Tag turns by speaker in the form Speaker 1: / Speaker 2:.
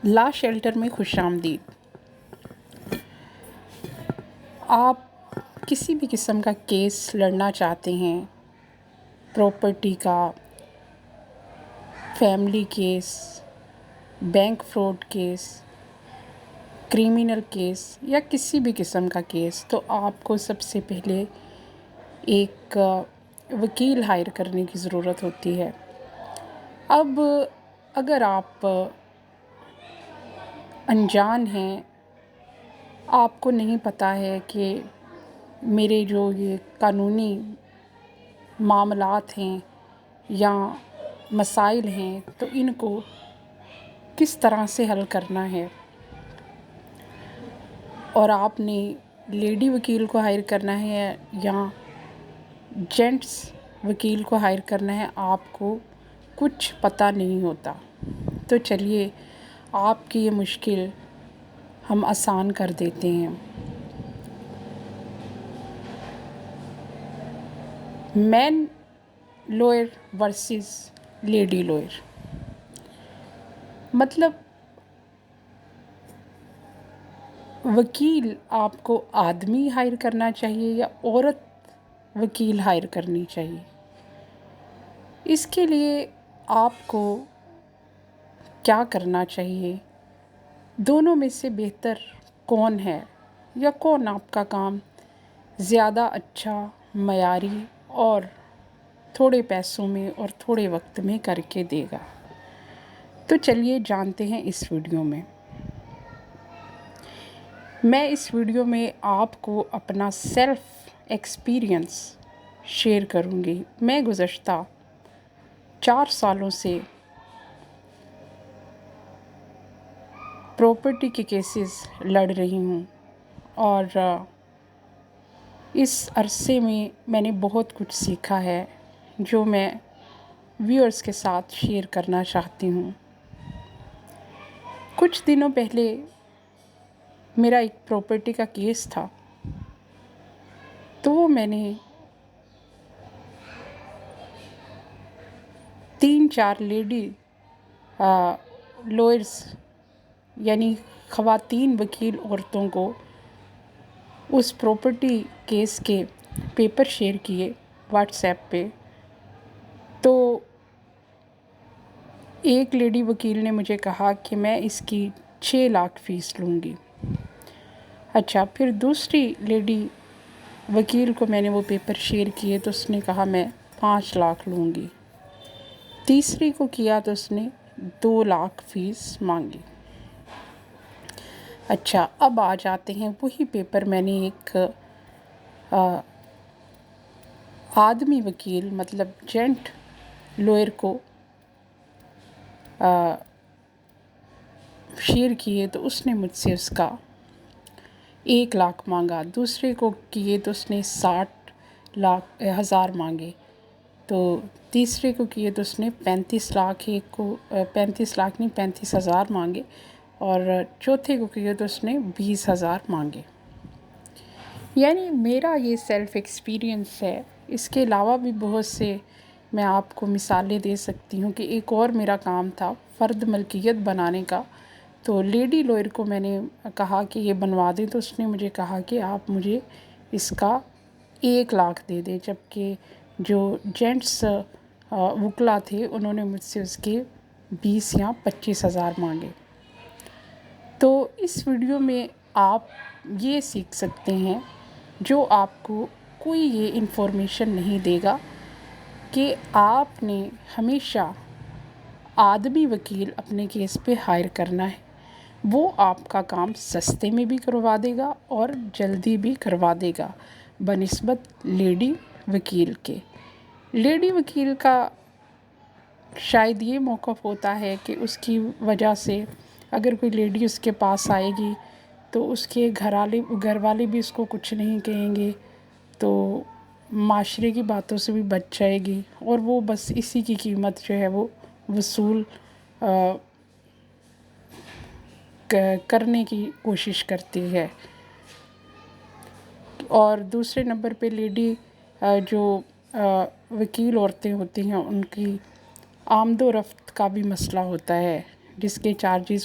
Speaker 1: لا shelter میں خوش آمدید۔ آپ کسی بھی قسم کا کیس لڑنا چاہتے ہیں، پراپرٹی کا، family case, bank fraud case, criminal case یا کسی بھی قسم کا کیس، تو آپ کو سب سے پہلے ایک وکیل ہائر کرنے کی ضرورت ہوتی ہے۔ اب اگر آپ انجان ہیں، آپ کو نہیں پتہ ہے کہ میرے جو یہ قانونی معاملات ہیں یا مسائل ہیں تو ان کو کس طرح سے حل کرنا ہے، اور آپ نے لیڈی وکیل کو ہائر کرنا ہے یا جینٹس وکیل کو ہائر کرنا ہے، آپ کو کچھ پتہ نہیں ہوتا، تو چلیے آپ کی یہ مشکل ہم آسان کر دیتے ہیں۔ مین لوئر ورسز لیڈی لوئر، مطلب وکیل آپ کو آدمی ہائر کرنا چاہیے یا عورت وکیل ہائر کرنی چاہیے؟ اس کے لیے آپ کو کیا کرنا چاہیے؟ دونوں میں سے بہتر کون ہے یا کون آپ کا کام زیادہ اچھا، معیاری اور تھوڑے پیسوں میں اور تھوڑے وقت میں کر کے دے گا؟ تو چلیے جانتے ہیں اس ویڈیو میں۔ میں اس ویڈیو میں آپ کو اپنا سیلف ایکسپیرینس شیئر کروں گی۔ میں گزشتہ 4 سالوں سے پراپرٹی کے کیسز لڑ رہی ہوں، اور اس عرصے میں نے بہت کچھ سیکھا ہے جو میں ویورز کے ساتھ شیئر کرنا چاہتی ہوں۔ کچھ دنوں پہلے میرا ایک پراپرٹی کا کیس تھا، تو وہ میں نے 3-4 لیڈی لوئرز یعنی خواتین وکیل عورتوں کو اس پراپرٹی کیس کے پیپر شیئر کیے واٹس ایپ پہ، تو ایک لیڈی وکیل نے مجھے کہا کہ میں اس کی 6 لاکھ فیس لوں گی۔ اچھا، پھر دوسری لیڈی وکیل کو میں نے وہ پیپر شیئر کیے تو اس نے کہا میں 5 لاکھ لوں گی۔ تیسری کو کیا تو اس نے 2 لاکھ فیس مانگی۔ اچھا، اب آ جاتے ہیں وہی پیپر میں نے ایک آدمی وکیل مطلب جینٹ لوئر کو شیئر کیے تو اس نے مجھ سے اس کا 1 لاکھ مانگا۔ دوسرے کو کیے تو اس نے 60,000 مانگے۔ تو تیسرے کو کیے تو اس نے 35 لاکھ، ایک کو 35 لاکھ نہیں 35,000 مانگے، اور چوتھے کو کیے تو اس نے 20,000 مانگے۔ یعنی میرا یہ سیلف ایکسپیرینس ہے۔ اس کے علاوہ بھی بہت سے میں آپ کو مثالیں دے سکتی ہوں کہ ایک اور میرا کام تھا فرد ملکیت بنانے کا، تو لیڈی لوئر کو میں نے کہا کہ یہ بنوا دیں، تو اس نے مجھے کہا کہ آپ مجھے اس کا 1 لاکھ دے دیں، جبکہ جو جینٹس وکلا تھے انہوں نے مجھ سے اس کے 20 یا 25,000 مانگے۔ تو اس ویڈیو میں آپ یہ سیکھ سکتے ہیں جو آپ کو کوئی یہ انفارمیشن نہیں دے گا کہ آپ نے ہمیشہ آدمی وکیل اپنے کیس پہ ہائر کرنا ہے۔ وہ آپ کا کام سستے میں بھی کروا دے گا اور جلدی بھی کروا دے گا بنسبت لیڈی وکیل کے۔ لیڈی وکیل کا شاید یہ موقف ہوتا ہے کہ اس کی وجہ سے اگر کوئی لیڈی اس کے پاس آئے گی تو اس کے گھر والے بھی اس کو کچھ نہیں کہیں گے، تو معاشرے کی باتوں سے بھی بچ جائے گی، اور وہ بس اسی کی قیمت جو ہے وہ وصول کرنے کی کوشش کرتی ہے۔ اور دوسرے نمبر پہ لیڈی جو وکیل عورتیں ہوتی ہیں ان کی آمد و رفت کا بھی مسئلہ ہوتا ہے، جس کے چارجز